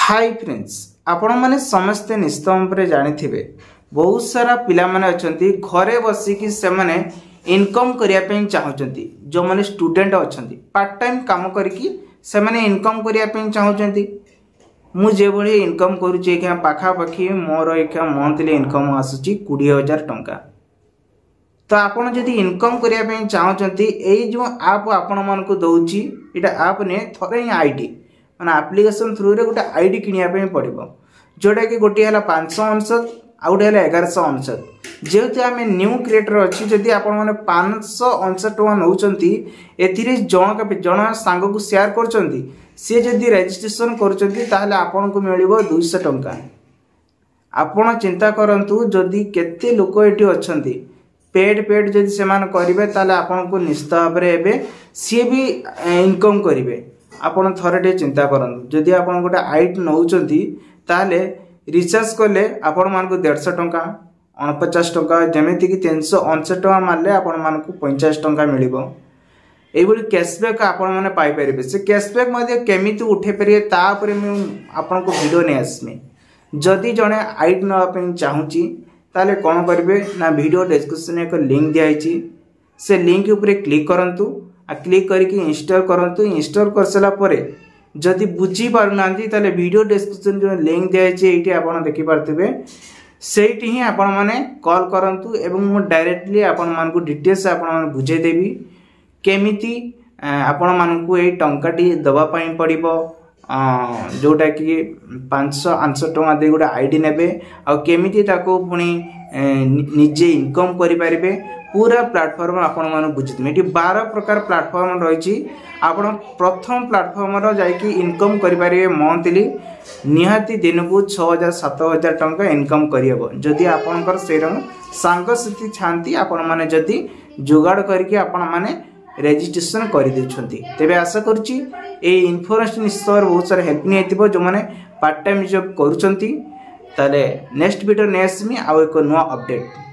Hi friends आपण माने समस्ते निस्तम पर जानिथिबे बहुत सारा पिला माने अछंती घरे बसी कि से माने इनकम करिया पे चाहउचंती जो माने स्टूडेंट अछंती पार्ट टाइम काम करके से माने इनकम करिया पे चाहउचंती मु जे भली इनकम करूची एखा पाखा पाखी मोर एखा मंथली इनकम आसुची 20000 टंका। तो आपण जदि इनकम करिया पे चाहउचंती एई जो ऐप आपण मन को दउची एटा ऐप ने थरे ही आईडी माने एप्लिकेशन थ्रू रे गोटे आईडी किनिया पे पड़िबो जोटा कि गोटे हला 500 अनसद आ गोटे हला 1100 अनसद जेहेतु आमे न्यू क्रिएटर अछि जदि आपण माने 500 अनसद टका नउचंती एथिरे जण सांग को शेयर करचंती से जदि रजिस्ट्रेशन करचंती ताहले आपण को मिलिबो 200 टंका। आपण चिंता करंतु जदि केते लोक एठी अछंती पेड जदि सेमान करिवे ताहले आपण को निश्चित भाव रे एबे सी भी इनकम करिवे। आपण थरटे चिंता करंतु जदि आपण गोटे आईट नउचंती ताहले रिचार्ज करले आपण मान को 150 टंका 49 टंका जेमेति कि 359 टंका मारले आपण मान को 50 टंका मिलिबो। एबोली कैशबैक आपण माने पाई परिबे से कैशबैक मध्ये केमिति उठे परिए ता ऊपर मैं आपण को वीडियो ने आसमी। जदि जने आईट न अपन चाहूची ताले कोन करबे ना वीडियो डिस्क्रिप्शन एक लिंक दियाइची से लिंक ऊपर क्लिक करंतु आ क्लिक करके इंस्टॉल करंतु। इंस्टॉल कर सला परे जदि बुझी पारुनांती ताले वीडियो डिस्क्रिप्शन जो लिंक दियाइची एठी आपण देखि पारथिबे सेठी ही आपण माने कॉल करंतु एवं मु डायरेक्टली आपण मान को डिटेल्स आपण मान बुझे देबी केमिति आपण मान को ए टंकाटी दबा पई पड़िबो जोटा कि 500 टका दे गोटे आईडी नेबे आ केमिति ताको पुनी निजे इनकम करि परिबे पूरा प्लेटफॉर्म आपण मान बुझितमे। एटी 12 प्रकार प्लेटफॉर्म रहिछि आपण प्रथम प्लेटफॉर्म रो जाई कि इनकम करि परिबे मंथली निहाती दिन को 6000 7000 टंका इनकम करियबो। जदि आपनकर सेरम सांग साथी छांती आपण माने जदि जुगाड़ करके आपण माने रजिस्ट्रेशन कर देछंती तेबे आशा करछि ए इन्फॉर्मेशन स्तर बहुत सारा हेल्प नि हेतिबो जो माने पार्ट टाइम जॉब करूछंती। ताले नेक्स्ट वीडियो नेस्मी आ एक नुवा अपडेट।